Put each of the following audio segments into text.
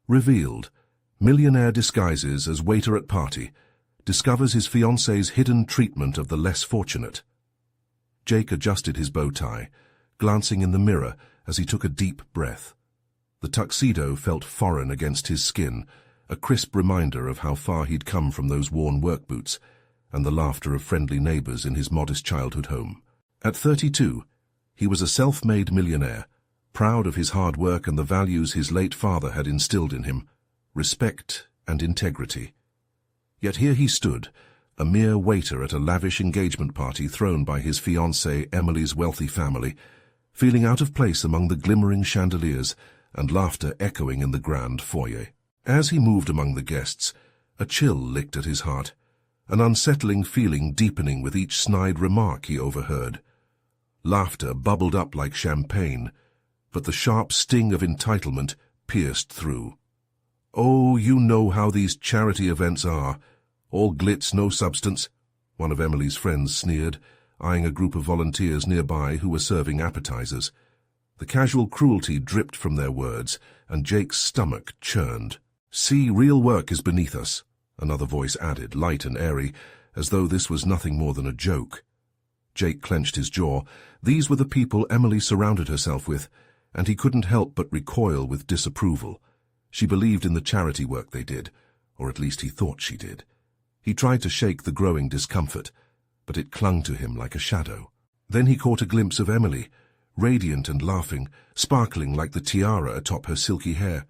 Revealed. Millionaire disguises as waiter at party. Discovers his fiancée's hidden treatment of the less fortunate. Jake adjusted his bow tie, glancing in the mirror as he took a deep breath. The tuxedo felt foreign against his skin, a crisp reminder of how far he'd come from those worn work boots and the laughter of friendly neighbors in his modest childhood home. At 32, he was a self-made millionaire, proud of his hard work and the values his late father had instilled in him, respect and integrity. Yet here he stood, a mere waiter at a lavish engagement party thrown by his fiancée Emily's wealthy family, feeling out of place among the glimmering chandeliers and laughter echoing in the grand foyer. As he moved among the guests, a chill licked at his heart, an unsettling feeling deepening with each snide remark he overheard. Laughter bubbled up like champagne, but the sharp sting of entitlement pierced through. "Oh, you know how these charity events are. All glitz, no substance," one of Emily's friends sneered, eyeing a group of volunteers nearby who were serving appetizers. The casual cruelty dripped from their words, and Jake's stomach churned. "See, real work is beneath us," another voice added, light and airy, as though this was nothing more than a joke. Jake clenched his jaw. These were the people Emily surrounded herself with, and he couldn't help but recoil with disapproval. She believed in the charity work they did, or at least he thought she did. He tried to shake the growing discomfort, but it clung to him like a shadow. Then he caught a glimpse of Emily, radiant and laughing, sparkling like the tiara atop her silky hair.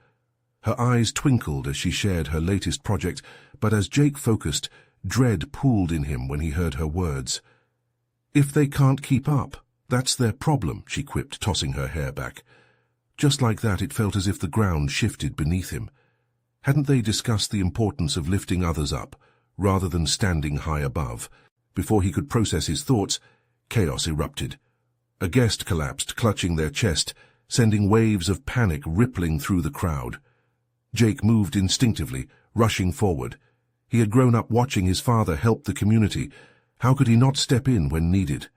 Her eyes twinkled as she shared her latest project, but as Jake focused, dread pooled in him when he heard her words. "If they can't keep up, that's their problem," she quipped, tossing her hair back. Just like that, it felt as if the ground shifted beneath him. Hadn't they discussed the importance of lifting others up, rather than standing high above? Before he could process his thoughts, chaos erupted. A guest collapsed, clutching their chest, sending waves of panic rippling through the crowd. Jake moved instinctively, rushing forward. He had grown up watching his father help the community. How could he not step in when needed?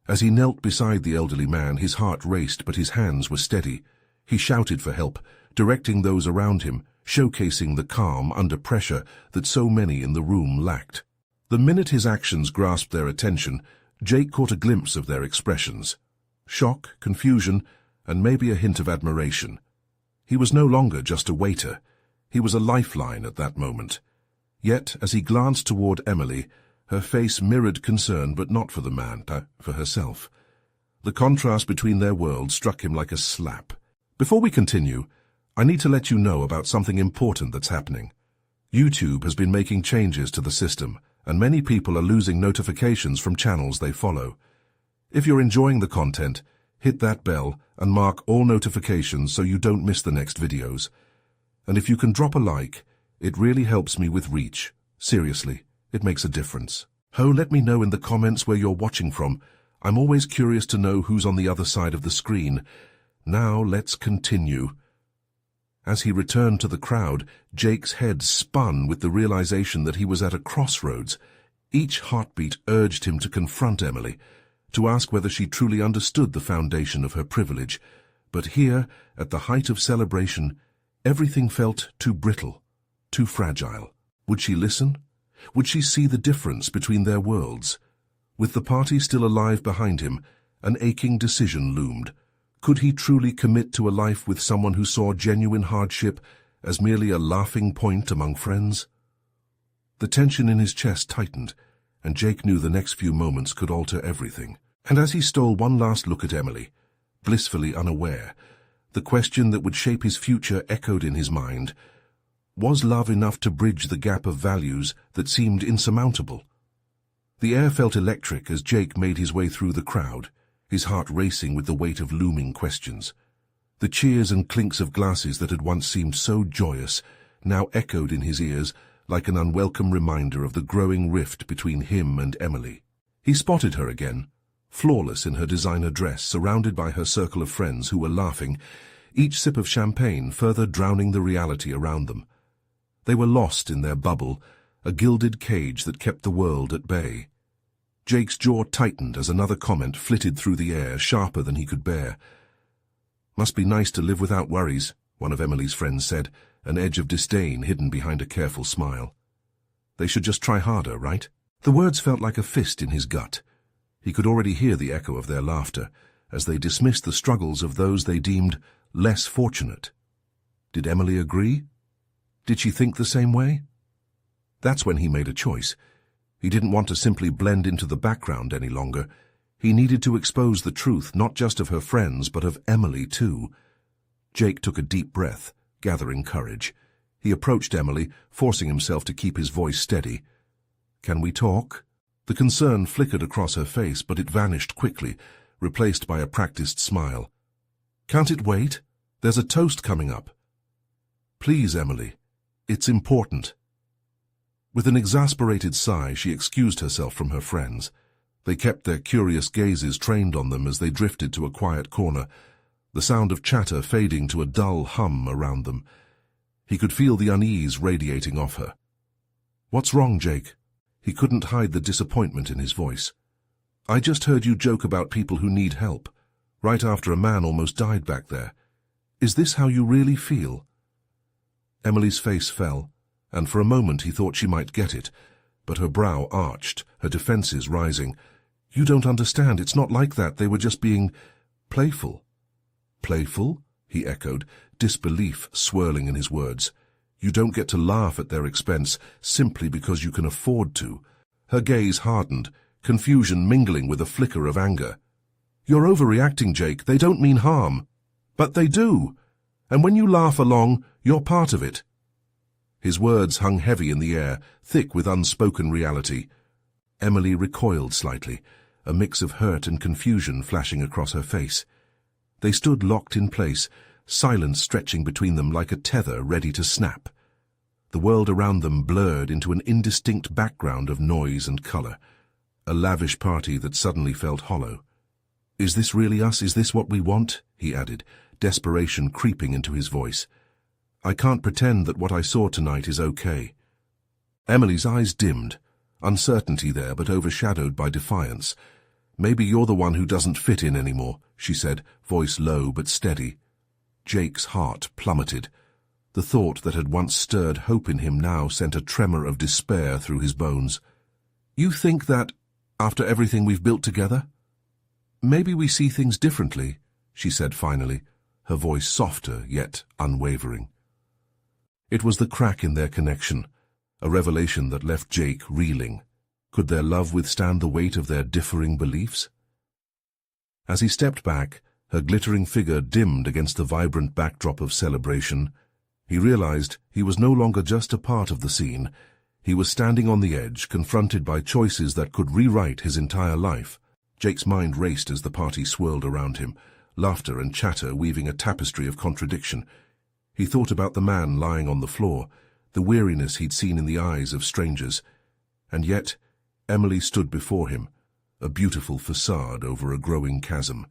As he knelt beside the elderly man, his heart raced, but his hands were steady. He shouted for help, directing those around him, showcasing the calm under pressure that so many in the room lacked. The minute his actions grasped their attention, Jake caught a glimpse of their expressions. Shock, confusion, and maybe a hint of admiration. He was no longer just a waiter. He was a lifeline at that moment. Yet, as he glanced toward Emily, her face mirrored concern, but not for the man, for herself. The contrast between their worlds struck him like a slap. Before we continue, I need to let you know about something important that's happening. YouTube has been making changes to the system, and many people are losing notifications from channels they follow. If you're enjoying the content, hit that bell and mark all notifications so you don't miss the next videos. And if you can drop a like, it really helps me with reach. Seriously, it makes a difference. Let me know in the comments where you're watching from. I'm always curious to know who's on the other side of the screen. Now let's continue. As he returned to the crowd, Jake's head spun with the realization that he was at a crossroads. Each heartbeat urged him to confront Emily, to ask whether she truly understood the foundation of her privilege. But here, at the height of celebration, everything felt too brittle, too fragile. Would she listen? Would she see the difference between their worlds? With the party still alive behind him, an aching decision loomed. Could he truly commit to a life with someone who saw genuine hardship as merely a laughing point among friends? The tension in his chest tightened, and Jake knew the next few moments could alter everything. And as he stole one last look at Emily, blissfully unaware, the question that would shape his future echoed in his mind. Was love enough to bridge the gap of values that seemed insurmountable? The air felt electric as Jake made his way through the crowd, his heart racing with the weight of looming questions. The cheers and clinks of glasses that had once seemed so joyous now echoed in his ears like an unwelcome reminder of the growing rift between him and Emily. He spotted her again, flawless in her designer dress, surrounded by her circle of friends who were laughing, each sip of champagne further drowning the reality around them. They were lost in their bubble, a gilded cage that kept the world at bay. Jake's jaw tightened as another comment flitted through the air, sharper than he could bear. "Must be nice to live without worries," one of Emily's friends said, an edge of disdain hidden behind a careful smile. They should just try harder, right? The words felt like a fist in his gut. He could already hear the echo of their laughter as they dismissed the struggles of those they deemed less fortunate. Did Emily agree? Did she think the same way? That's when he made a choice. He didn't want to simply blend into the background any longer. He needed to expose the truth, not just of her friends, but of Emily too. Jake took a deep breath, gathering courage. He approached Emily, forcing himself to keep his voice steady. "Can we talk?" The concern flickered across her face, but it vanished quickly, replaced by a practiced smile. "Can't it wait? There's a toast coming up." "Please, Emily. It's important." With an exasperated sigh, she excused herself from her friends. They kept their curious gazes trained on them as they drifted to a quiet corner, the sound of chatter fading to a dull hum around them. He could feel the unease radiating off her. "What's wrong, Jake?" He couldn't hide the disappointment in his voice. "I just heard you joke about people who need help, right after a man almost died back there. Is this how you really feel?" Emily's face fell, and for a moment he thought she might get it, but her brow arched, her defenses rising. "You don't understand. It's not like that. They were just being playful." "Playful?" he echoed, disbelief swirling in his words. "You don't get to laugh at their expense simply because you can afford to." Her gaze hardened, confusion mingling with a flicker of anger. "You're overreacting, Jake. They don't mean harm." "But they do. And when you laugh along, you're part of it." His words hung heavy in the air, thick with unspoken reality. Emily recoiled slightly, a mix of hurt and confusion flashing across her face. They stood locked in place, silence stretching between them like a tether ready to snap. The world around them blurred into an indistinct background of noise and color, a lavish party that suddenly felt hollow. "Is this really us? Is this what we want?" he added, desperation creeping into his voice. "I can't pretend that what I saw tonight is okay." Emily's eyes dimmed, uncertainty there but overshadowed by defiance. "Maybe you're the one who doesn't fit in anymore," she said, voice low but steady. Jake's heart plummeted. The thought that had once stirred hope in him now sent a tremor of despair through his bones. "You think that, after everything we've built together?" "Maybe we see things differently," she said finally, her voice softer yet unwavering. It was the crack in their connection, a revelation that left Jake reeling. Could their love withstand the weight of their differing beliefs? As he stepped back, her glittering figure dimmed against the vibrant backdrop of celebration, he realized he was no longer just a part of the scene. He was standing on the edge, confronted by choices that could rewrite his entire life. Jake's mind raced as the party swirled around him, laughter and chatter weaving a tapestry of contradiction. He thought about the man lying on the floor, the weariness he'd seen in the eyes of strangers. And yet, Emily stood before him, a beautiful facade over a growing chasm.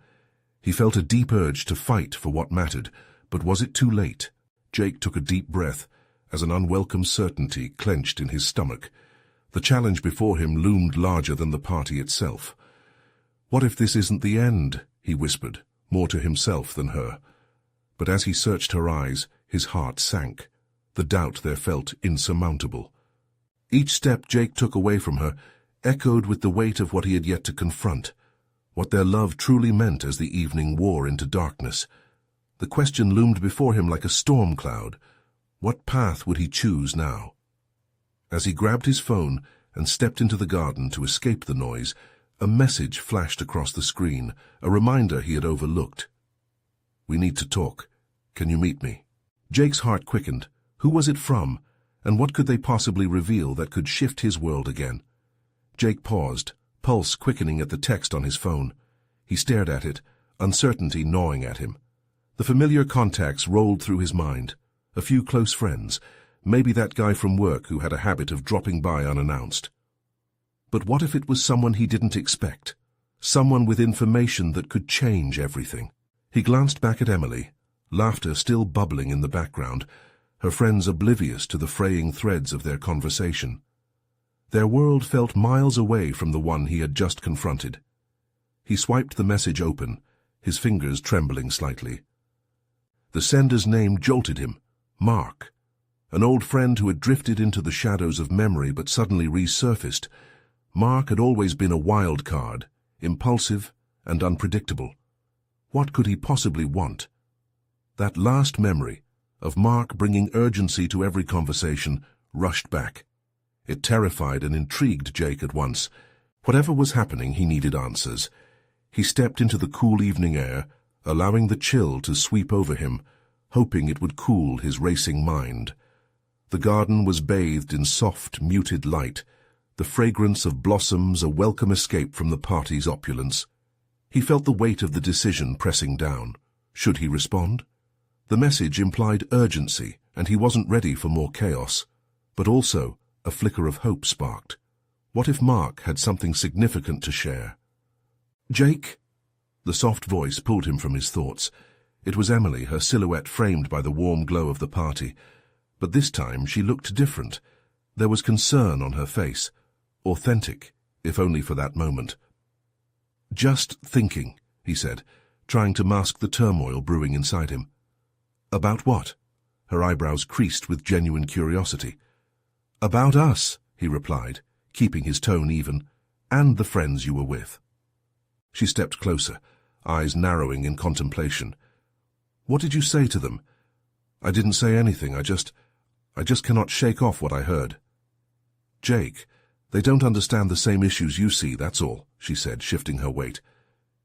He felt a deep urge to fight for what mattered, but was it too late? Jake took a deep breath as an unwelcome certainty clenched in his stomach. The challenge before him loomed larger than the party itself. "What if this isn't the end?" he whispered, more to himself than her. But as he searched her eyes, his heart sank. The doubt there felt insurmountable. Each step Jake took away from her echoed with the weight of what he had yet to confront, what their love truly meant as the evening wore into darkness. The question loomed before him like a storm cloud. What path would he choose now? As he grabbed his phone and stepped into the garden to escape the noise, a message flashed across the screen, a reminder he had overlooked. "We need to talk. Can you meet me?" Jake's heart quickened. Who was it from, and what could they possibly reveal that could shift his world again? Jake paused, pulse quickening at the text on his phone. He stared at it, uncertainty gnawing at him. The familiar contacts rolled through his mind. A few close friends, maybe that guy from work who had a habit of dropping by unannounced. But what if it was someone he didn't expect? Someone with information that could change everything. He glanced back at Emily, laughter still bubbling in the background, her friends oblivious to the fraying threads of their conversation. Their world felt miles away from the one he had just confronted. He swiped the message open, his fingers trembling slightly. The sender's name jolted him. Mark. an old friend who had drifted into the shadows of memory but suddenly resurfaced. Mark had always been a wild card, impulsive and unpredictable. What could he possibly want? That last memory of Mark bringing urgency to every conversation rushed back. It terrified and intrigued Jake at once. Whatever was happening, he needed answers. He stepped into the cool evening air, allowing the chill to sweep over him, hoping it would cool his racing mind. The garden was bathed in soft, muted light, the fragrance of blossoms a welcome escape from the party's opulence. He felt the weight of the decision pressing down. Should he respond? The message implied urgency, and he wasn't ready for more chaos. But also, a flicker of hope sparked. What if Mark had something significant to share? "Jake?" The soft voice pulled him from his thoughts. It was Emily, her silhouette framed by the warm glow of the party. But this time she looked different. There was concern on her face. Authentic, if only for that moment. "Just thinking," he said, trying to mask the turmoil brewing inside him. "About what?" Her eyebrows creased with genuine curiosity. "About us," he replied, keeping his tone even, "and the friends you were with." She stepped closer, eyes narrowing in contemplation. "What did you say to them?" "I didn't say anything. I just cannot shake off what I heard." "Jake, they don't understand the same issues you see, that's all," she said, shifting her weight.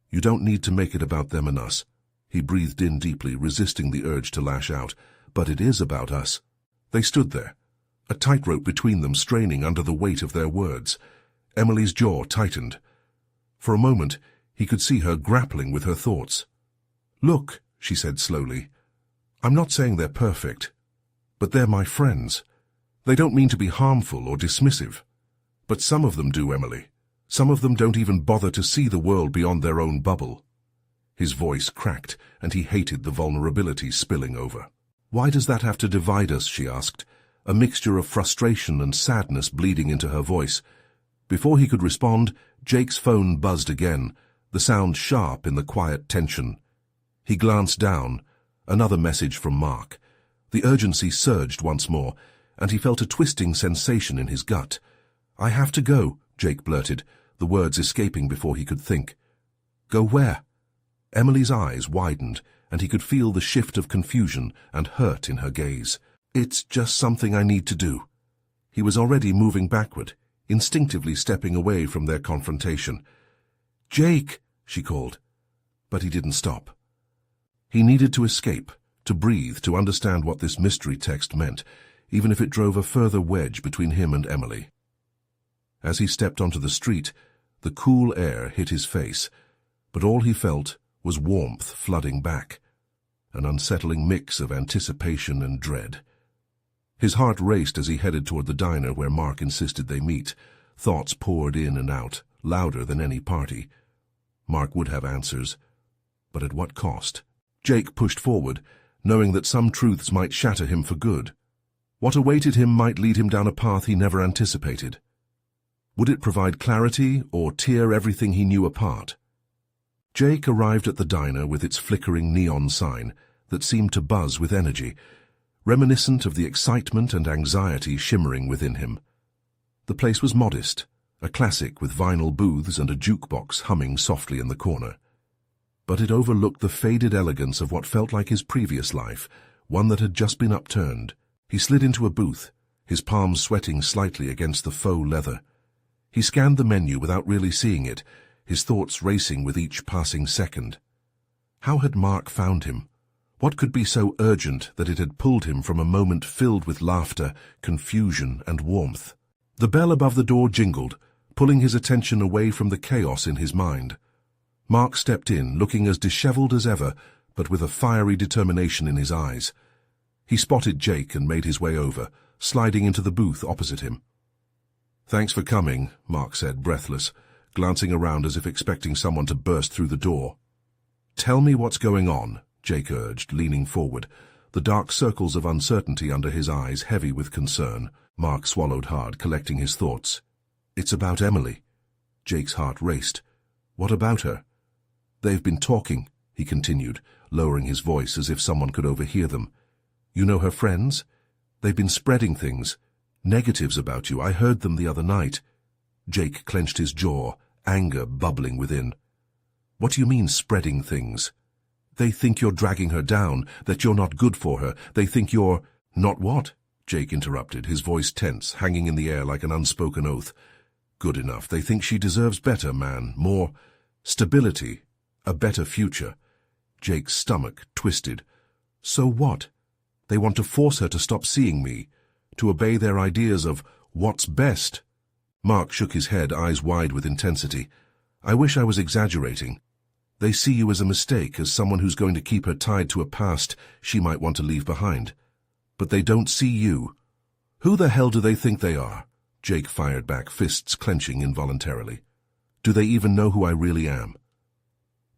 "You don't need to make it about them and us." He breathed in deeply, resisting the urge to lash out. "But it is about us." They stood there, a tightrope between them, straining under the weight of their words. Emily's jaw tightened. For a moment, he could see her grappling with her thoughts. "Look," she said slowly, "I'm not saying they're perfect, but they're my friends. They don't mean to be harmful or dismissive. But some of them do, Emily. Some of them don't even bother to see the world beyond their own bubble." His voice cracked, and he hated the vulnerability spilling over. "Why does that have to divide us?" she asked, a mixture of frustration and sadness bleeding into her voice. Before he could respond, Jake's phone buzzed again, the sound sharp in the quiet tension. He glanced down, another message from Mark. The urgency surged once more, and he felt a twisting sensation in his gut. "I have to go," Jake blurted, the words escaping before he could think. "Go where?" Emily's eyes widened, and he could feel the shift of confusion and hurt in her gaze. "It's just something I need to do." He was already moving backward, instinctively stepping away from their confrontation. "Jake!" she called. But he didn't stop. He needed to escape, to breathe, to understand what this mystery text meant, even if it drove a further wedge between him and Emily. As he stepped onto the street, the cool air hit his face, but all he felt was warmth flooding back, an unsettling mix of anticipation and dread. His heart raced as he headed toward the diner where Mark insisted they meet. Thoughts poured in and out, louder than any party. Mark would have answers, but at what cost? Jake pushed forward, knowing that some truths might shatter him for good. What awaited him might lead him down a path he never anticipated. Would it provide clarity or tear everything he knew apart? Jake arrived at the diner with its flickering neon sign that seemed to buzz with energy, reminiscent of the excitement and anxiety shimmering within him. The place was modest, a classic with vinyl booths and a jukebox humming softly in the corner. But it overlooked the faded elegance of what felt like his previous life, one that had just been upturned. He slid into a booth, his palms sweating slightly against the faux leather. He scanned the menu without really seeing it, his thoughts racing with each passing second. How had Mark found him? What could be so urgent that it had pulled him from a moment filled with laughter, confusion, and warmth? The bell above the door jingled, pulling his attention away from the chaos in his mind. Mark stepped in, looking as disheveled as ever, but with a fiery determination in his eyes. He spotted Jake and made his way over, sliding into the booth opposite him. "Thanks for coming," Mark said, breathless, glancing around as if expecting someone to burst through the door. "Tell me what's going on," Jake urged, leaning forward, the dark circles of uncertainty under his eyes heavy with concern. Mark swallowed hard, collecting his thoughts. "It's about Emily." Jake's heart raced. "What about her?" "They've been talking," he continued, lowering his voice as if someone could overhear them. "You know her friends?" They've been spreading things. Negatives about you. I heard them the other night. Jake clenched his jaw, anger bubbling within. What do you mean, spreading things? They think you're dragging her down, that you're not good for her. They think you're— Not what? Jake interrupted, his voice tense, hanging in the air like an unspoken oath. Good enough. They think she deserves better, man. More stability. A better future. Jake's stomach twisted. So what? They want to force her to stop seeing me, to obey their ideas of what's best. Mark shook his head, eyes wide with intensity. I wish I was exaggerating. They see you as a mistake, as someone who's going to keep her tied to a past she might want to leave behind. But they don't see you. Who the hell do they think they are? Jake fired back, fists clenching involuntarily. Do they even know who I really am?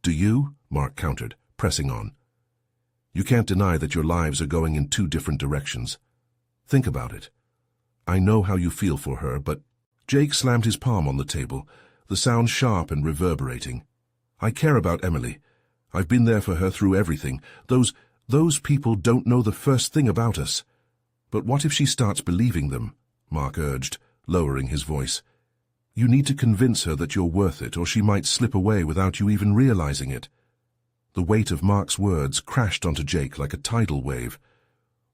Do you? Mark countered, pressing on. You can't deny that your lives are going in two different directions. Think about it. I know how you feel for her, but— Jake slammed his palm on the table, the sound sharp and reverberating. I care about Emily. I've been there for her through everything. Those people don't know the first thing about us. But what if she starts believing them? Mark urged, lowering his voice. You need to convince her that you're worth it, or she might slip away without you even realizing it. The weight of Mark's words crashed onto Jake like a tidal wave.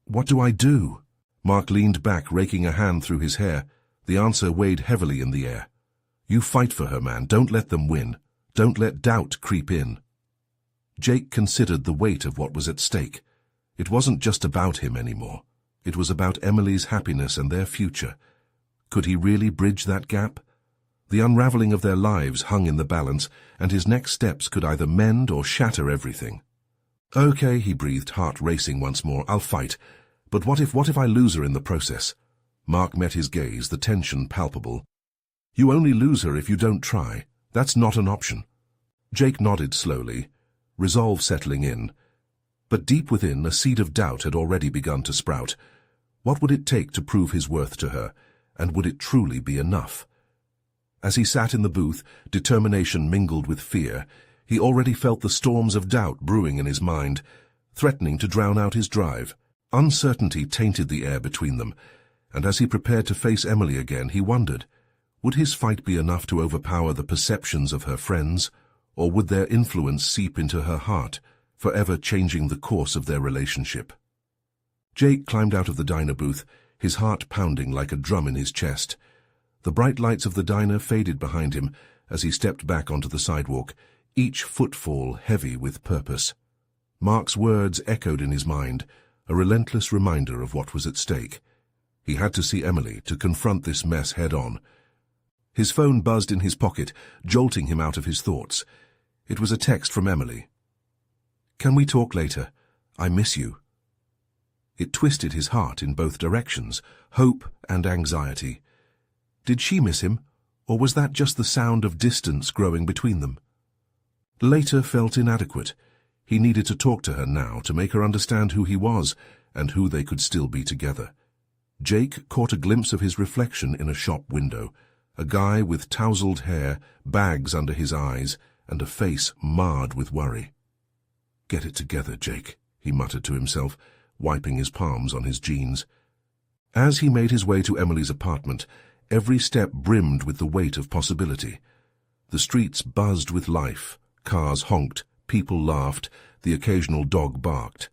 What do I do? Mark leaned back, raking a hand through his hair. The answer weighed heavily in the air. You fight for her, man. Don't let them win. Don't let doubt creep in. Jake considered the weight of what was at stake. It wasn't just about him anymore. It was about Emily's happiness and their future. Could he really bridge that gap? The unraveling of their lives hung in the balance, and his next steps could either mend or shatter everything. Okay, he breathed, heart racing once more. I'll fight. But what if I lose her in the process? Mark met his gaze, the tension palpable. You only lose her if you don't try. That's not an option. Jake nodded slowly, resolve settling in. But deep within, a seed of doubt had already begun to sprout. What would it take to prove his worth to her, and would it truly be enough? As he sat in the booth, determination mingled with fear. He already felt the storms of doubt brewing in his mind, threatening to drown out his drive. Uncertainty tainted the air between them, and as he prepared to face Emily again, he wondered, would his fight be enough to overpower the perceptions of her friends, or would their influence seep into her heart, forever changing the course of their relationship? Jake climbed out of the diner booth, his heart pounding like a drum in his chest. The bright lights of the diner faded behind him as he stepped back onto the sidewalk, each footfall heavy with purpose. Mark's words echoed in his mind, a relentless reminder of what was at stake. He had to see Emily, to confront this mess head-on. His phone buzzed in his pocket, jolting him out of his thoughts. It was a text from Emily. Can we talk later? I miss you. It twisted his heart in both directions, hope and anxiety. Did she miss him, or was that just the sound of distance growing between them? Later felt inadequate. He needed to talk to her now, to make her understand who he was and who they could still be together. Jake caught a glimpse of his reflection in a shop window, a guy with tousled hair, bags under his eyes, and a face marred with worry. Get it together, Jake, he muttered to himself, wiping his palms on his jeans. As he made his way to Emily's apartment, every step brimmed with the weight of possibility. The streets buzzed with life, cars honked, people laughed, the occasional dog barked.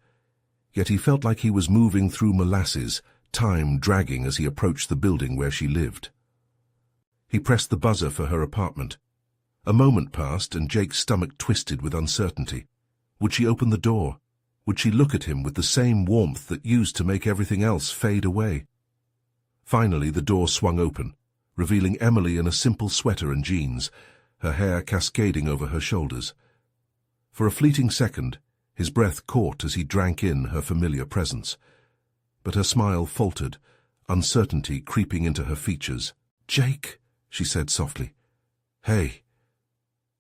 Yet he felt like he was moving through molasses, time dragging as he approached the building where she lived. He pressed the buzzer for her apartment. A moment passed, and Jake's stomach twisted with uncertainty. Would she open the door? Would she look at him with the same warmth that used to make everything else fade away? Finally, the door swung open, revealing Emily in a simple sweater and jeans, her hair cascading over her shoulders. For a fleeting second, his breath caught as he drank in her familiar presence. But her smile faltered, uncertainty creeping into her features. "Jake," she said softly. "Hey."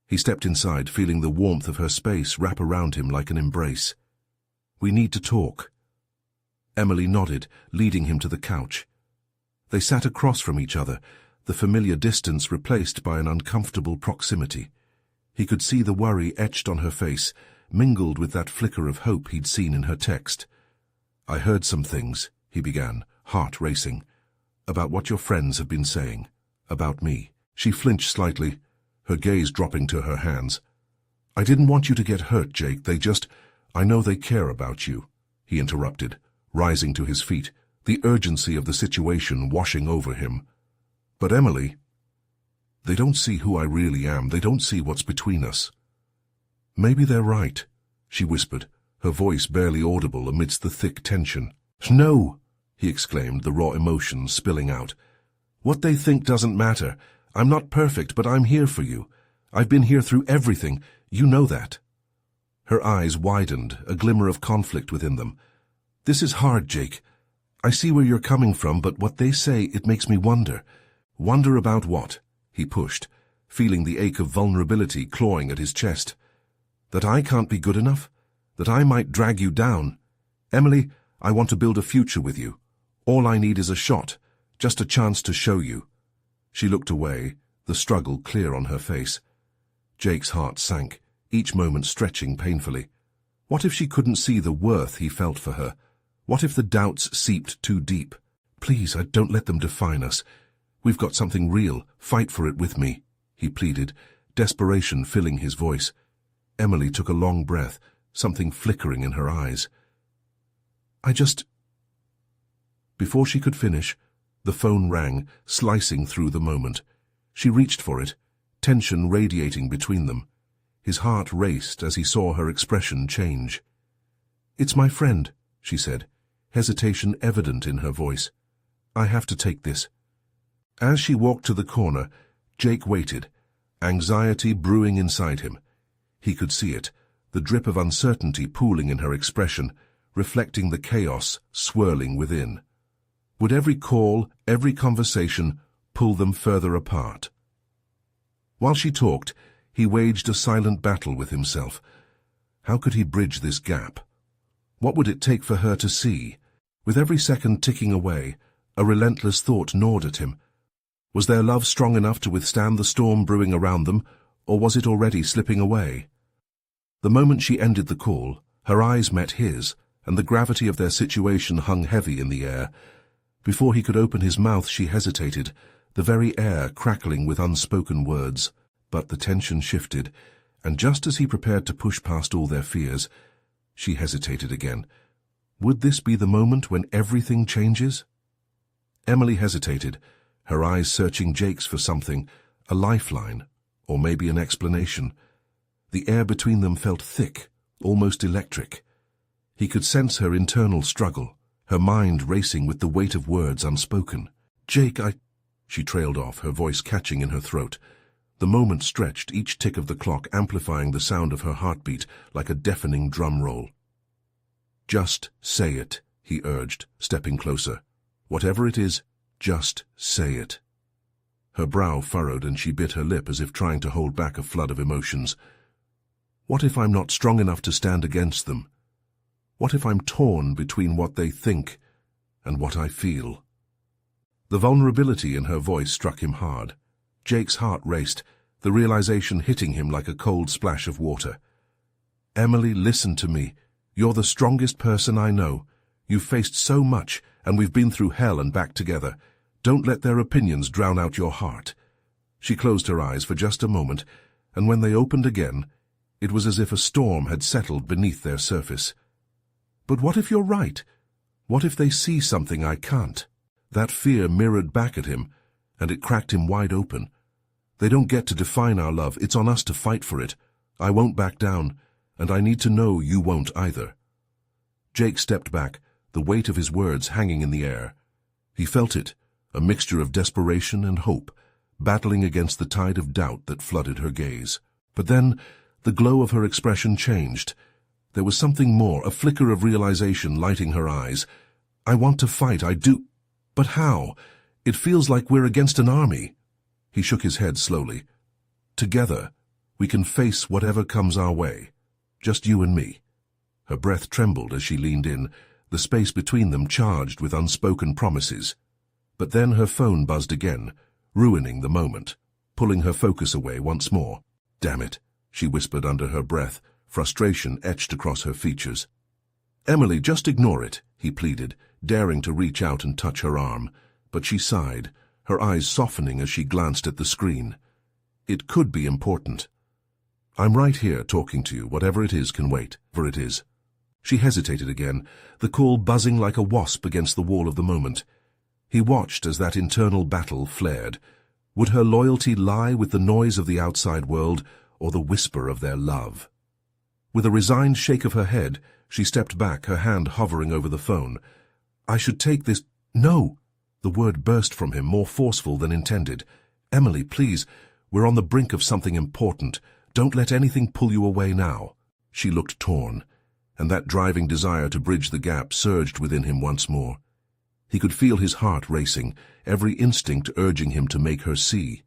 He stepped inside, feeling the warmth of her space wrap around him like an embrace. "We need to talk." Emily nodded, leading him to the couch. They sat across from each other, the familiar distance replaced by an uncomfortable proximity. He could see the worry etched on her face, mingled with that flicker of hope he'd seen in her text. "I heard some things," he began, heart racing. "About what your friends have been saying. About me." She flinched slightly, her gaze dropping to her hands. "I didn't want you to get hurt, Jake. I know they care about you," he interrupted, rising to his feet, the urgency of the situation washing over him. "But Emily, they don't see who I really am. They don't see what's between us." "Maybe they're right," she whispered, her voice barely audible amidst the thick tension. "No!" he exclaimed, the raw emotion spilling out. "What they think doesn't matter. I'm not perfect, but I'm here for you. I've been here through everything. You know that." Her eyes widened, a glimmer of conflict within them. "This is hard, Jake. I see where you're coming from, but what they say, it makes me wonder." "Wonder about what?" he pushed, feeling the ache of vulnerability clawing at his chest. "That I can't be good enough? That I might drag you down? Emily, I want to build a future with you. All I need is a shot, just a chance to show you." She looked away, the struggle clear on her face. Jake's heart sank, each moment stretching painfully. What if she couldn't see the worth he felt for her? What if the doubts seeped too deep? "Please, don't let them define us. We've got something real. Fight for it with me," he pleaded, desperation filling his voice. Emily took a long breath, something flickering in her eyes. Before she could finish, the phone rang, slicing through the moment. She reached for it, tension radiating between them. His heart raced as he saw her expression change. "It's my friend," she said, hesitation evident in her voice. "I have to take this." As she walked to the corner, Jake waited, anxiety brewing inside him. He could see it, the drip of uncertainty pooling in her expression, reflecting the chaos swirling within. Would every call, every conversation, pull them further apart? While she talked, he waged a silent battle with himself. How could he bridge this gap? What would it take for her to see? With every second ticking away, a relentless thought gnawed at him. Was their love strong enough to withstand the storm brewing around them, or was it already slipping away? The moment she ended the call, her eyes met his, and the gravity of their situation hung heavy in the air. Before he could open his mouth, she hesitated, the very air crackling with unspoken words. But the tension shifted, and just as he prepared to push past all their fears, she hesitated again. Would this be the moment when everything changes? Emily hesitated, her eyes searching Jake's for something, a lifeline, or maybe an explanation. The air between them felt thick, almost electric. He could sense her internal struggle, her mind racing with the weight of words unspoken. "Jake, She trailed off, her voice catching in her throat. The moment stretched, each tick of the clock amplifying the sound of her heartbeat like a deafening drum roll. "Just say it," he urged, stepping closer. "Whatever it is, just say it." Her brow furrowed and she bit her lip as if trying to hold back a flood of emotions. What if I'm not strong enough to stand against them? What if I'm torn between what they think and what I feel? The vulnerability in her voice struck him hard. Jake's heart raced, the realization hitting him like a cold splash of water. "Emily, listen to me. You're the strongest person I know. You've faced so much, and we've been through hell and back together. Don't let their opinions drown out your heart." She closed her eyes for just a moment, and when they opened again, it was as if a storm had settled beneath their surface. "But what if you're right? What if they see something I can't?" That fear mirrored back at him, and it cracked him wide open. "They don't get to define our love. It's on us to fight for it. I won't back down, and I need to know you won't either." Jake stepped back, the weight of his words hanging in the air. He felt it, a mixture of desperation and hope, battling against the tide of doubt that flooded her gaze. But then, the glow of her expression changed. There was something more, a flicker of realization lighting her eyes. "I want to fight, I do. But how? It feels like we're against an army." He shook his head slowly. "Together, we can face whatever comes our way. Just you and me." Her breath trembled as she leaned in, the space between them charged with unspoken promises. But then her phone buzzed again, ruining the moment, pulling her focus away once more. "Damn it," she whispered under her breath, frustration etched across her features. "Emily, just ignore it," he pleaded, daring to reach out and touch her arm, but she sighed, her eyes softening as she glanced at the screen. It could be important. I'm right here talking to you. Whatever it is can wait, for it is. She hesitated again, the call buzzing like a wasp against the wall of the moment. He watched as that internal battle flared. Would her loyalty lie with the noise of the outside world or the whisper of their love? With a resigned shake of her head, she stepped back, her hand hovering over the phone. I should take this— No! The word burst from him, more forceful than intended. Emily, please, we're on the brink of something important. Don't let anything pull you away now. She looked torn, and that driving desire to bridge the gap surged within him once more. He could feel his heart racing, every instinct urging him to make her see.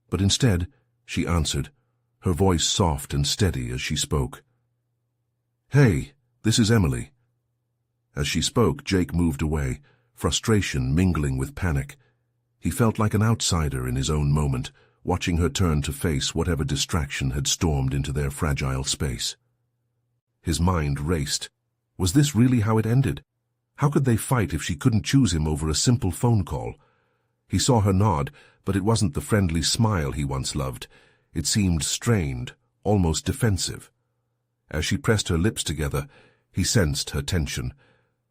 But instead, she answered, her voice soft and steady as she spoke. Hey, this is Emily. As she spoke, Jake moved away, frustration mingling with panic. He felt like an outsider in his own moment, watching her turn to face whatever distraction had stormed into their fragile space. His mind raced. Was this really how it ended? How could they fight if she couldn't choose him over a simple phone call? He saw her nod, but it wasn't the friendly smile he once loved. It seemed strained, almost defensive. As she pressed her lips together, he sensed her tension,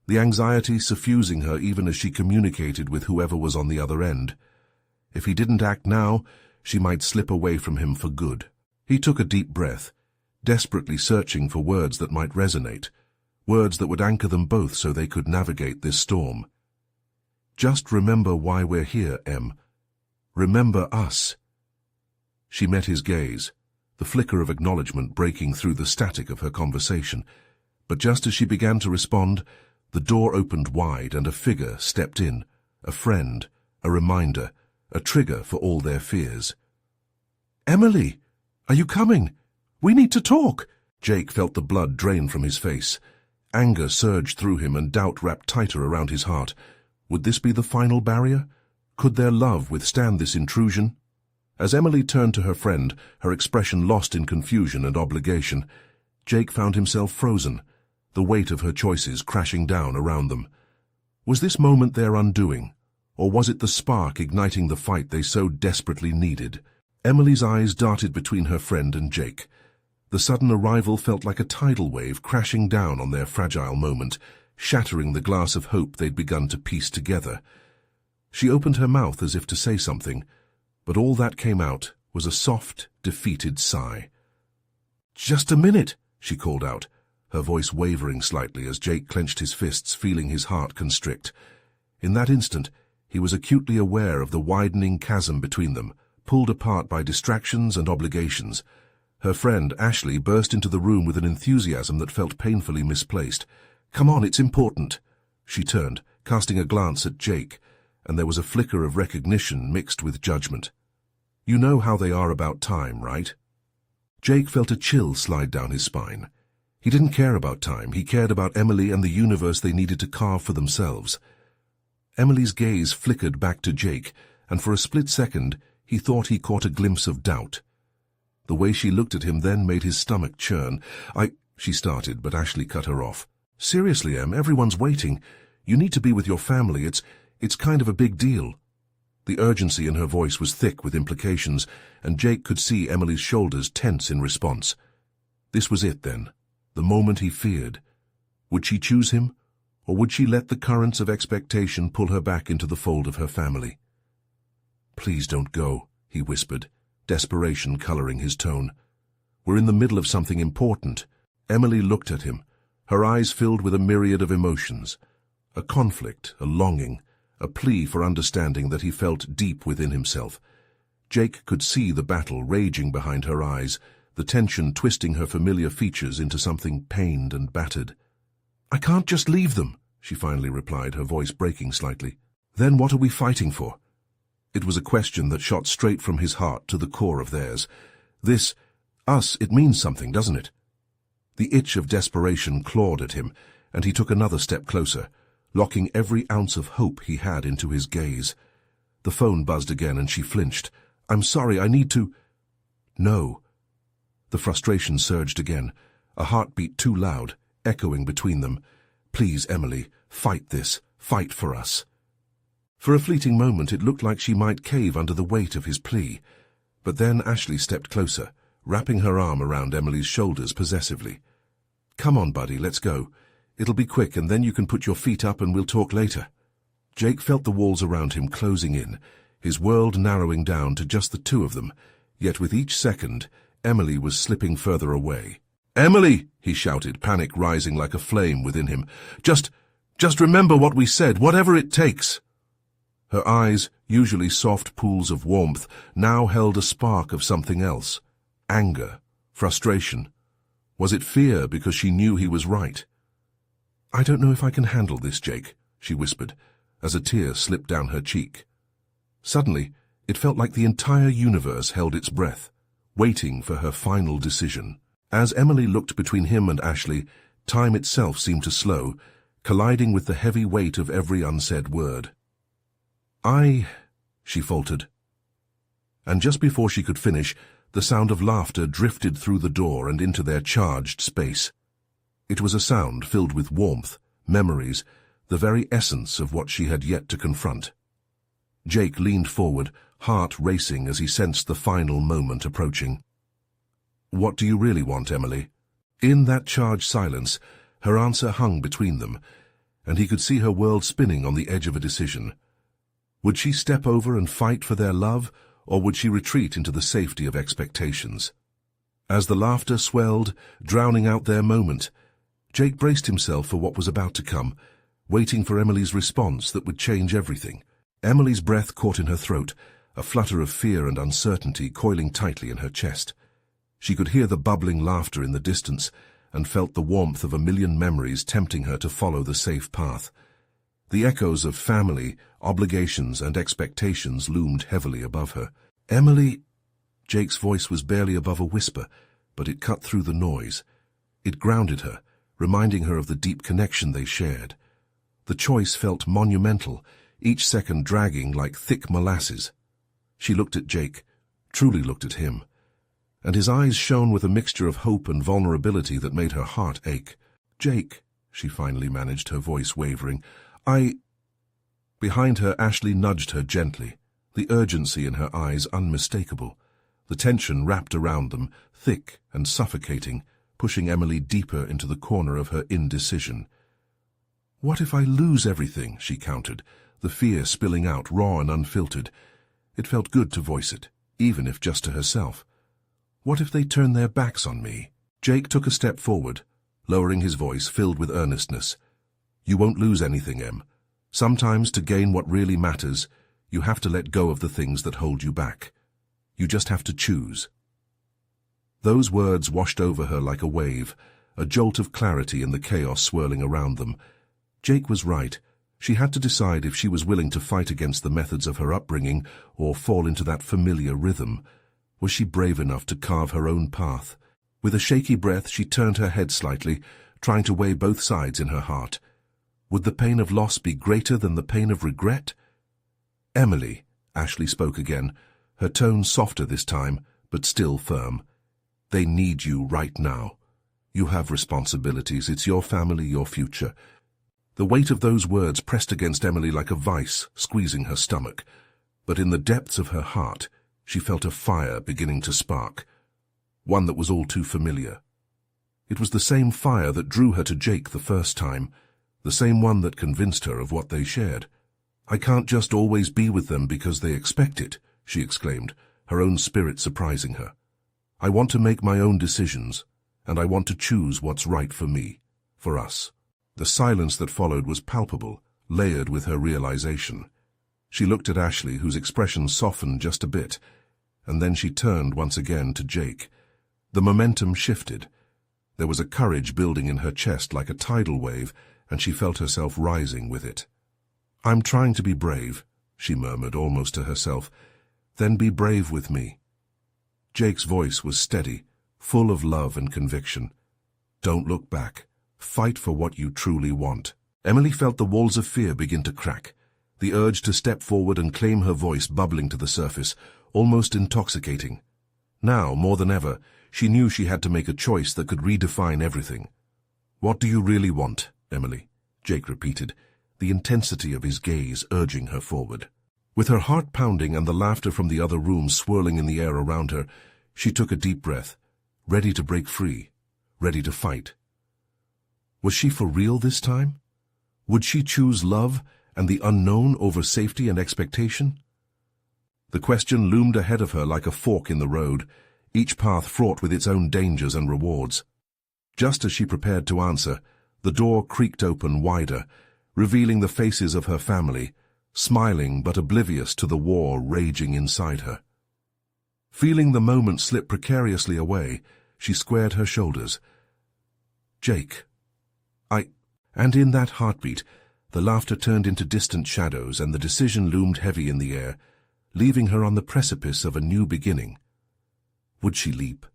the anxiety suffusing her even as she communicated with whoever was on the other end. If he didn't act now, she might slip away from him for good. He took a deep breath, desperately searching for words that might resonate, words that would anchor them both so they could navigate this storm. Just remember why we're here, Em. Remember us. She met his gaze, the flicker of acknowledgement breaking through the static of her conversation. But just as she began to respond, the door opened wide and a figure stepped in, a friend, a reminder, a trigger for all their fears. Emily, are you coming? We need to talk. Jake felt the blood drain from his face. Anger surged through him and doubt wrapped tighter around his heart. Would this be the final barrier? Could their love withstand this intrusion? As Emily turned to her friend, her expression lost in confusion and obligation, Jake found himself frozen, the weight of her choices crashing down around them. Was this moment their undoing, or was it the spark igniting the fight they so desperately needed? Emily's eyes darted between her friend and Jake. The sudden arrival felt like a tidal wave crashing down on their fragile moment, shattering the glass of hope they'd begun to piece together. She opened her mouth as if to say something, but all that came out was a soft, defeated sigh. "Just a minute," she called out, her voice wavering slightly as Jake clenched his fists, feeling his heart constrict. In that instant, he was acutely aware of the widening chasm between them, pulled apart by distractions and obligations. Her friend, Ashley, burst into the room with an enthusiasm that felt painfully misplaced. "Come on, it's important." She turned, casting a glance at Jake, and there was a flicker of recognition mixed with judgment. "You know how they are about time, right?" Jake felt a chill slide down his spine. He didn't care about time. He cared about Emily and the universe they needed to carve for themselves. Emily's gaze flickered back to Jake, and for a split second he thought he caught a glimpse of doubt. The way she looked at him then made his stomach churn. She started, but Ashley cut her off. "Seriously, Em, everyone's waiting. You need to be with your family. It's kind of a big deal." The urgency in her voice was thick with implications, and Jake could see Emily's shoulders tense in response. This was it, then, the moment he feared. Would she choose him, or would she let the currents of expectation pull her back into the fold of her family? "Please don't go," he whispered, desperation coloring his tone. "We're in the middle of something important." Emily looked at him, her eyes filled with a myriad of emotions. A conflict, a longing, a plea for understanding that he felt deep within himself. Jake could see the battle raging behind her eyes, the tension twisting her familiar features into something pained and battered. "I can't just leave them," she finally replied, her voice breaking slightly. "Then what are we fighting for?" It was a question that shot straight from his heart to the core of theirs. This, us, it means something, doesn't it? The itch of desperation clawed at him, and he took another step closer, locking every ounce of hope he had into his gaze. The phone buzzed again and she flinched. "I'm sorry, I need to—" "No." The frustration surged again, a heartbeat too loud, echoing between them. "Please, Emily, fight this. Fight for us." For a fleeting moment it looked like she might cave under the weight of his plea, but then Ashley stepped closer, wrapping her arm around Emily's shoulders possessively. "Come on, buddy, let's go. It'll be quick and then you can put your feet up and we'll talk later." Jake felt the walls around him closing in, his world narrowing down to just the two of them, yet with each second, Emily was slipping further away. "Emily!" he shouted, panic rising like a flame within him. Just remember what we said, whatever it takes." Her eyes, usually soft pools of warmth, now held a spark of something else. Anger, frustration. Was it fear because she knew he was right? "I don't know if I can handle this, Jake," she whispered, as a tear slipped down her cheek. Suddenly, it felt like the entire universe held its breath, waiting for her final decision. As Emily looked between him and Ashley, time itself seemed to slow, colliding with the heavy weight of every unsaid word. She faltered. And just before she could finish, the sound of laughter drifted through the door and into their charged space. It was a sound filled with warmth, memories, the very essence of what she had yet to confront. Jake leaned forward, heart racing as he sensed the final moment approaching. "What do you really want, Emily?" In that charged silence, her answer hung between them, and he could see her world spinning on the edge of a decision. Would she step over and fight for their love, or would she retreat into the safety of expectations? As the laughter swelled, drowning out their moment, Jake braced himself for what was about to come, waiting for Emily's response that would change everything. Emily's breath caught in her throat, a flutter of fear and uncertainty coiling tightly in her chest. She could hear the bubbling laughter in the distance and felt the warmth of a million memories tempting her to follow the safe path. The echoes of family, obligations, and expectations loomed heavily above her. "Emily—" Jake's voice was barely above a whisper, but it cut through the noise. It grounded her, reminding her of the deep connection they shared. The choice felt monumental, each second dragging like thick molasses. She looked at Jake, truly looked at him, and his eyes shone with a mixture of hope and vulnerability that made her heart ache. "Jake," she finally managed, her voice wavering, Behind her, Ashley nudged her gently, the urgency in her eyes unmistakable. The tension wrapped around them, thick and suffocating, pushing Emily deeper into the corner of her indecision. "What if I lose everything?" she countered, the fear spilling out raw and unfiltered. It felt good to voice it, even if just to herself. "What if they turn their backs on me?" Jake took a step forward, lowering his voice filled with earnestness. "You won't lose anything, Em. Sometimes to gain what really matters, you have to let go of the things that hold you back. You just have to choose." Those words washed over her like a wave, a jolt of clarity in the chaos swirling around them. Jake was right. She had to decide if she was willing to fight against the methods of her upbringing or fall into that familiar rhythm. Was she brave enough to carve her own path? With a shaky breath, she turned her head slightly, trying to weigh both sides in her heart. Would the pain of loss be greater than the pain of regret? "Emily," Ashley spoke again, her tone softer this time, but still firm. "They need you right now. You have responsibilities. It's your family, your future." The weight of those words pressed against Emily like a vice, squeezing her stomach. But in the depths of her heart, she felt a fire beginning to spark, one that was all too familiar. It was the same fire that drew her to Jake the first time, the same one that convinced her of what they shared. "I can't just always be with them because they expect it," she exclaimed, her own spirit surprising her. "I want to make my own decisions, and I want to choose what's right for me, for us." The silence that followed was palpable, layered with her realization. She looked at Ashley, whose expression softened just a bit, and then she turned once again to Jake. The momentum shifted. There was a courage building in her chest like a tidal wave, and she felt herself rising with it. "I'm trying to be brave," she murmured almost to herself. "Then be brave with me." Jake's voice was steady, full of love and conviction. "Don't look back. Fight for what you truly want." Emily felt the walls of fear begin to crack, the urge to step forward and claim her voice bubbling to the surface, almost intoxicating. Now, more than ever, she knew she had to make a choice that could redefine everything. "What do you really want, Emily?" Jake repeated, the intensity of his gaze urging her forward. With her heart pounding and the laughter from the other room swirling in the air around her, she took a deep breath, ready to break free, ready to fight. Was she for real this time? Would she choose love and the unknown over safety and expectation? The question loomed ahead of her like a fork in the road, each path fraught with its own dangers and rewards. Just as she prepared to answer, the door creaked open wider, revealing the faces of her family, smiling but oblivious to the war raging inside her. Feeling the moment slip precariously away, she squared her shoulders. Jake. And in that heartbeat, the laughter turned into distant shadows and the decision loomed heavy in the air, leaving her on the precipice of a new beginning. Would she leap?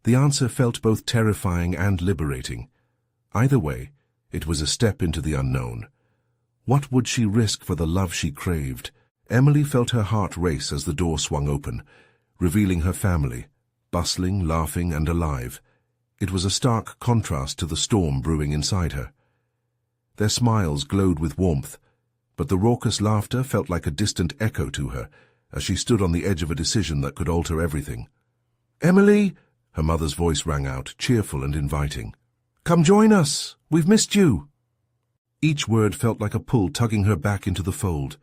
The answer felt both terrifying and liberating. Either way, it was a step into the unknown. What would she risk for the love she craved? Emily felt her heart race as the door swung open, revealing her family, bustling, laughing, and alive. It was a stark contrast to the storm brewing inside her. Their smiles glowed with warmth, but the raucous laughter felt like a distant echo to her as she stood on the edge of a decision that could alter everything. "Emily!" her mother's voice rang out, cheerful and inviting. "Come join us! We've missed you!" Each word felt like a pull tugging her back into the fold.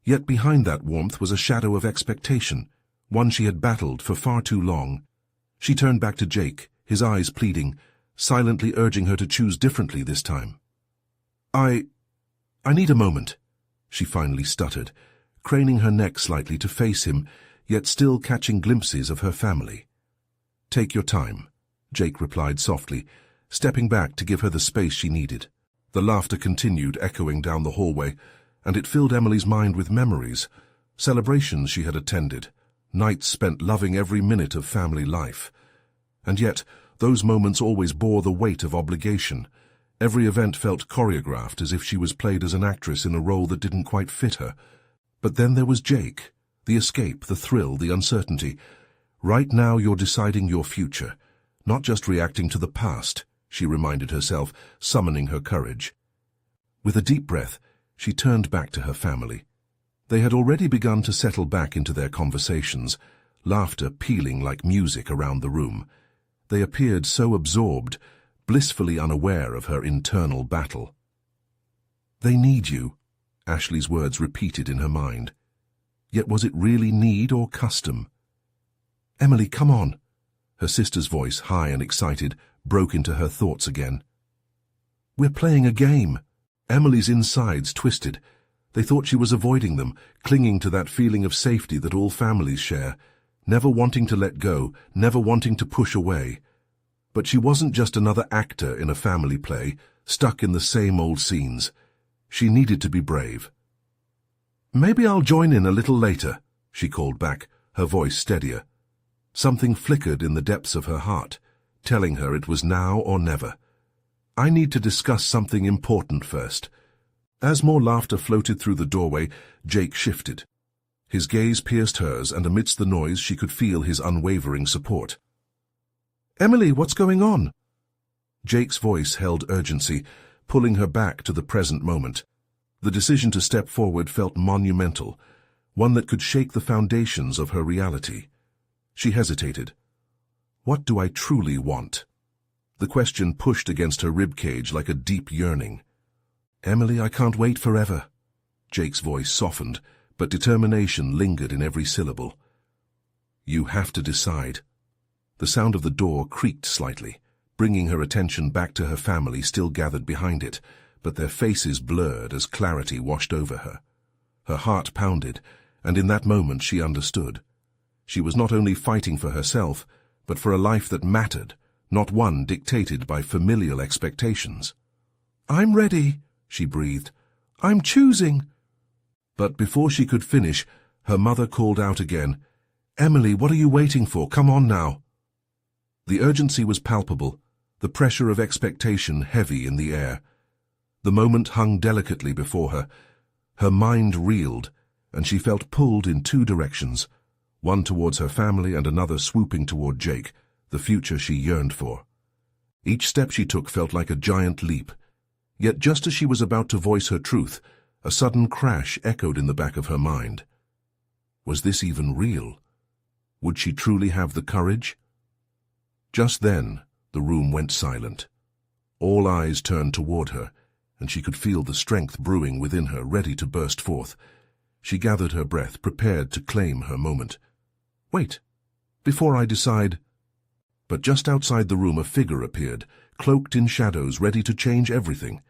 Yet behind that warmth was a shadow of expectation, one she had battled for far too long. She turned back to Jake, his eyes pleading, silently urging her to choose differently this time. I need a moment," she finally stuttered, craning her neck slightly to face him, yet still catching glimpses of her family. "Take your time," Jake replied softly, stepping back to give her the space she needed. The laughter continued, echoing down the hallway, and it filled Emily's mind with memories, celebrations she had attended, nights spent loving every minute of family life. And yet, those moments always bore the weight of obligation. Every event felt choreographed, as if she was played as an actress in a role that didn't quite fit her. But then there was Jake, the escape, the thrill, the uncertainty. Right now you're deciding your future, not just reacting to the past, she reminded herself, summoning her courage. With a deep breath, she turned back to her family. They had already begun to settle back into their conversations, laughter pealing like music around the room. They appeared so absorbed, blissfully unaware of her internal battle. "They need you," Ashley's words repeated in her mind. Yet was it really need or custom? "Emily, come on." Her sister's voice, high and excited, broke into her thoughts again. "We're playing a game." Emily's insides twisted. They thought she was avoiding them, clinging to that feeling of safety that all families share, never wanting to let go, never wanting to push away. But she wasn't just another actor in a family play, stuck in the same old scenes. She needed to be brave. "Maybe I'll join in a little later," she called back, her voice steadier. Something flickered in the depths of her heart, telling her it was now or never. "I need to discuss something important first." As more laughter floated through the doorway, Jake shifted. His gaze pierced hers, and amidst the noise she could feel his unwavering support. "Emily, what's going on?" Jake's voice held urgency, pulling her back to the present moment. The decision to step forward felt monumental, one that could shake the foundations of her reality. She hesitated. What do I truly want? The question pushed against her ribcage like a deep yearning. "Emily, I can't wait forever." Jake's voice softened, but determination lingered in every syllable. "You have to decide." The sound of the door creaked slightly, bringing her attention back to her family still gathered behind it, but their faces blurred as clarity washed over her. Her heart pounded, and in that moment she understood. She was not only fighting for herself, but for a life that mattered, not one dictated by familial expectations. "I'm ready," she breathed. "I'm choosing." But before she could finish, her mother called out again, "Emily, what are you waiting for? Come on now." The urgency was palpable, the pressure of expectation heavy in the air. The moment hung delicately before her. Her mind reeled, and she felt pulled in two directions, one towards her family and another swooping toward Jake, the future she yearned for. Each step she took felt like a giant leap, Yet just as she was about to voice her truth, a sudden crash echoed in the back of her mind. Was this even real? Would she truly have the courage? Just then, the room went silent. All eyes turned toward her, and she could feel the strength brewing within her, ready to burst forth. She gathered her breath, prepared to claim her moment. Wait, before I decide. But just outside the room a figure appeared, cloaked in shadows, ready to change everything.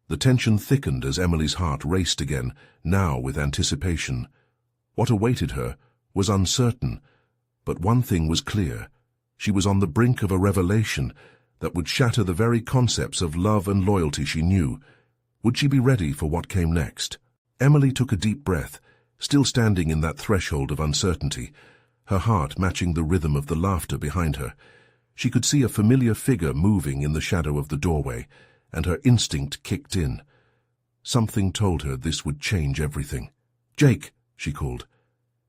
The tension thickened as Emily's heart raced again, now with anticipation. What awaited her was uncertain, but one thing was clear. She was on the brink of a revelation that would shatter the very concepts of love and loyalty she knew. Would she be ready for what came next? Emily took a deep breath, still standing in that threshold of uncertainty, her heart matching the rhythm of the laughter behind her. She could see a familiar figure moving in the shadow of the doorway, and her instinct kicked in. Something told her this would change everything. "Jake," she called.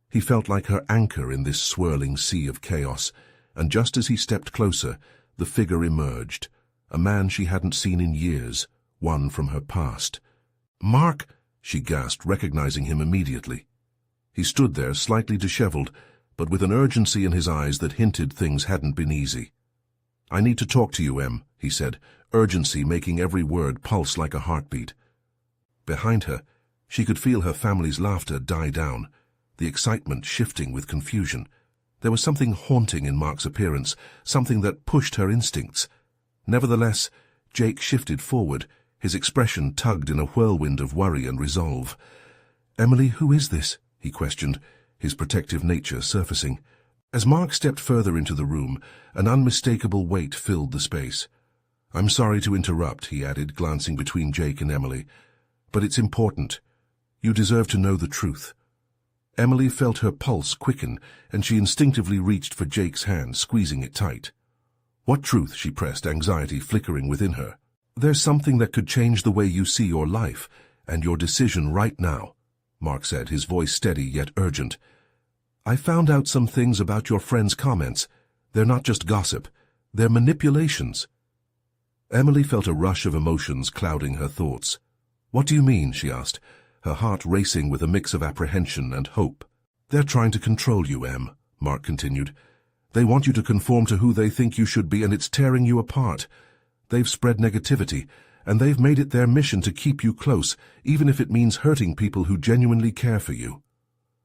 He felt like her anchor in this swirling sea of chaos, and just as he stepped closer, the figure emerged, a man she hadn't seen in years, one from her past. "Mark," she gasped, recognizing him immediately. He stood there, slightly disheveled, but with an urgency in his eyes that hinted things hadn't been easy. "I need to talk to you, Em," he said, urgency making every word pulse like a heartbeat. Behind her, she could feel her family's laughter die down, the excitement shifting with confusion. There was something haunting in Mark's appearance, something that pushed her instincts. Nevertheless, Jake shifted forward, his expression tugged in a whirlwind of worry and resolve. "Emily, who is this?" he questioned, his protective nature surfacing. As Mark stepped further into the room, an unmistakable weight filled the space. "I'm sorry to interrupt," he added, glancing between Jake and Emily, "but it's important. You deserve to know the truth." Emily felt her pulse quicken, and she instinctively reached for Jake's hand, squeezing it tight. "What truth?" she pressed, anxiety flickering within her. "There's something that could change the way you see your life, and your decision right now," Mark said, his voice steady yet urgent. "I found out some things about your friend's comments. They're not just gossip. They're manipulations." Emily felt a rush of emotions clouding her thoughts. "What do you mean?" she asked, her heart racing with a mix of apprehension and hope. "They're trying to control you, Em," Mark continued. "They want you to conform to who they think you should be, and it's tearing you apart. They've spread negativity, and they've made it their mission to keep you close, even if it means hurting people who genuinely care for you."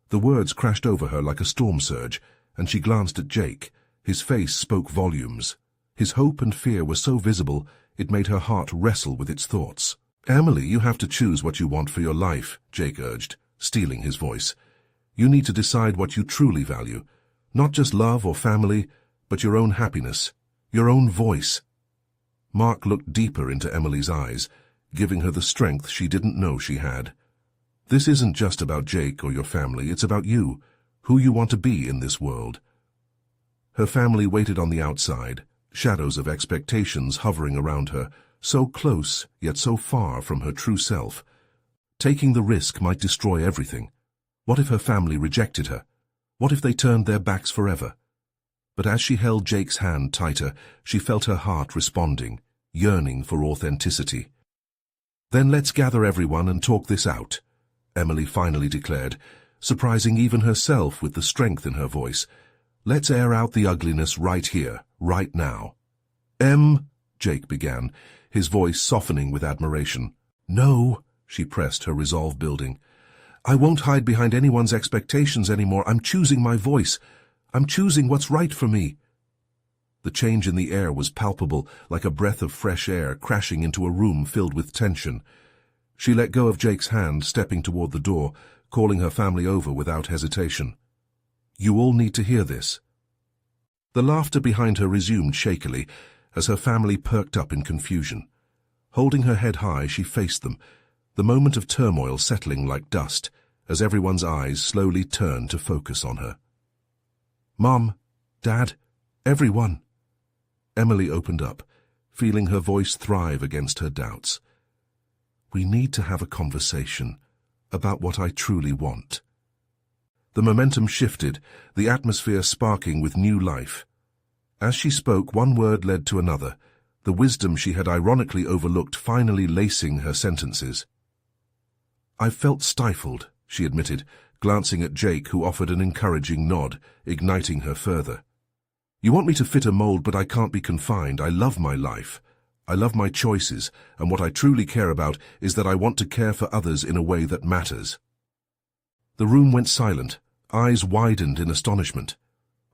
The words crashed over her like a storm surge, and she glanced at Jake. His face spoke volumes. His hope and fear were so visible, it made her heart wrestle with its thoughts. "Emily, you have to choose what you want for your life," Jake urged, stealing his voice. "You need to decide what you truly value, not just love or family, but your own happiness, your own voice." Mark looked deeper into Emily's eyes, giving her the strength she didn't know she had. "This isn't just about Jake or your family, it's about you, who you want to be in this world." Her family waited on the outside, shadows of expectations hovering around her, so close yet so far from her true self. Taking the risk might destroy everything. What if her family rejected her? What if they turned their backs forever? But as she held Jake's hand tighter, she felt her heart responding, yearning for authenticity. "Then let's gather everyone and talk this out," Emily finally declared, surprising even herself with the strength in her voice. "Let's air out the ugliness right here, right now." Jake began, his voice softening with admiration. "No," she pressed, her resolve building. "I won't hide behind anyone's expectations anymore. I'm choosing my voice. I'm choosing what's right for me." The change in the air was palpable, like a breath of fresh air crashing into a room filled with tension. She let go of Jake's hand, stepping toward the door, calling her family over without hesitation. "You all need to hear this." The laughter behind her resumed shakily, as her family perked up in confusion. Holding her head high, she faced them, the moment of turmoil settling like dust, as everyone's eyes slowly turned to focus on her. "Mom, Dad, everyone." Emily opened up, feeling her voice thrive against her doubts. "We need to have a conversation about what I truly want." The momentum shifted, the atmosphere sparking with new life. As she spoke, one word led to another, the wisdom she had ironically overlooked finally lacing her sentences. "I felt stifled," she admitted, glancing at Jake, who offered an encouraging nod, igniting her further. "You want me to fit a mold, but I can't be confined. I love my life. I love my choices, and what I truly care about is that I want to care for others in a way that matters." The room went silent, eyes widened in astonishment.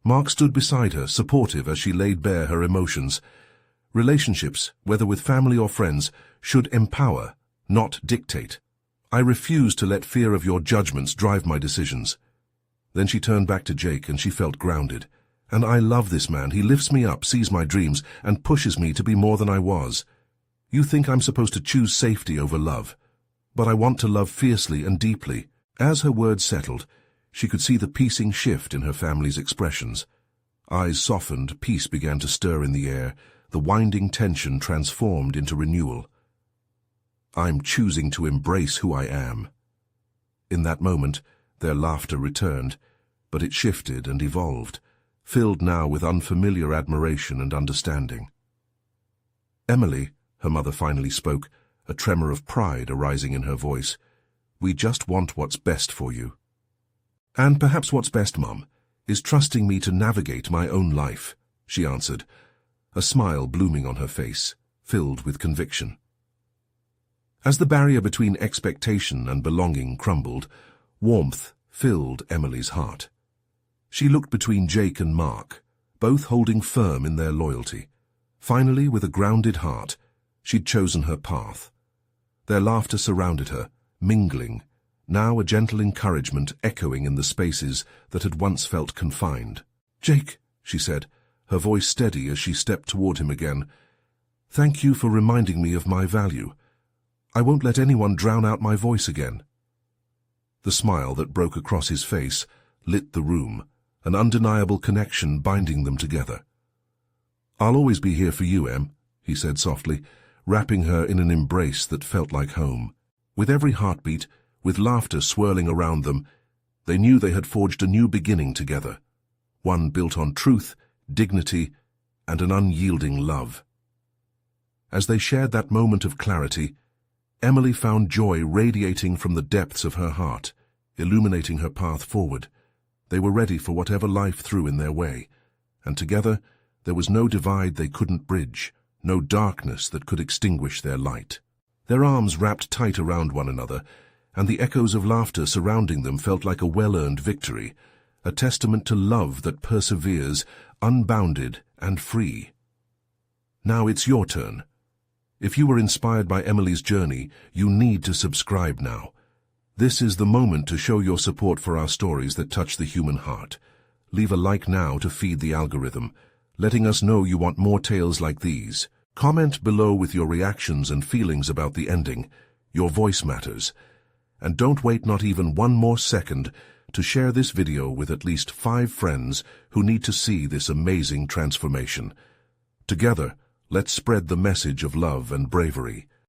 Mark stood beside her, supportive as she laid bare her emotions. Relationships, whether with family or friends, should empower, not dictate. "I refuse to let fear of your judgments drive my decisions." Then she turned back to Jake, and she felt grounded. "And I love this man. He lifts me up, sees my dreams, and pushes me to be more than I was. You think I'm supposed to choose safety over love, but I want to love fiercely and deeply." As her words settled, she could see the piecing shift in her family's expressions. Eyes softened, peace began to stir in the air, the winding tension transformed into renewal. "I'm choosing to embrace who I am." In that moment, their laughter returned, but it shifted and evolved, filled now with unfamiliar admiration and understanding. "Emily," her mother finally spoke, a tremor of pride arising in her voice, "we just want what's best for you. And perhaps what's best, Mum, is trusting me to navigate my own life," she answered, a smile blooming on her face, filled with conviction. As the barrier between expectation and belonging crumbled, warmth filled Emily's heart. She looked between Jake and Mark, both holding firm in their loyalty. Finally, with a grounded heart, she'd chosen her path. Their laughter surrounded her, mingling, now a gentle encouragement echoing in the spaces that had once felt confined. "Jake," she said, her voice steady as she stepped toward him again, "thank you for reminding me of my value. I won't let anyone drown out my voice again." The smile that broke across his face lit the room, an undeniable connection binding them together. "I'll always be here for you, Em," he said softly, wrapping her in an embrace that felt like home. With every heartbeat, with laughter swirling around them, they knew they had forged a new beginning together, one built on truth, dignity, and an unyielding love. As they shared that moment of clarity, Emily found joy radiating from the depths of her heart, illuminating her path forward. They were ready for whatever life threw in their way, and together there was no divide they couldn't bridge, no darkness that could extinguish their light. Their arms wrapped tight around one another, and the echoes of laughter surrounding them felt like a well-earned victory, a testament to love that perseveres, unbounded and free. Now it's your turn. If you were inspired by Emily's journey, you need to subscribe now. This is the moment to show your support for our stories that touch the human heart. Leave a like now to feed the algorithm, letting us know you want more tales like these. Comment below with your reactions and feelings about the ending. Your voice matters. And don't wait not even one more second to share this video with at least 5 friends who need to see this amazing transformation. Together, let's spread the message of love and bravery.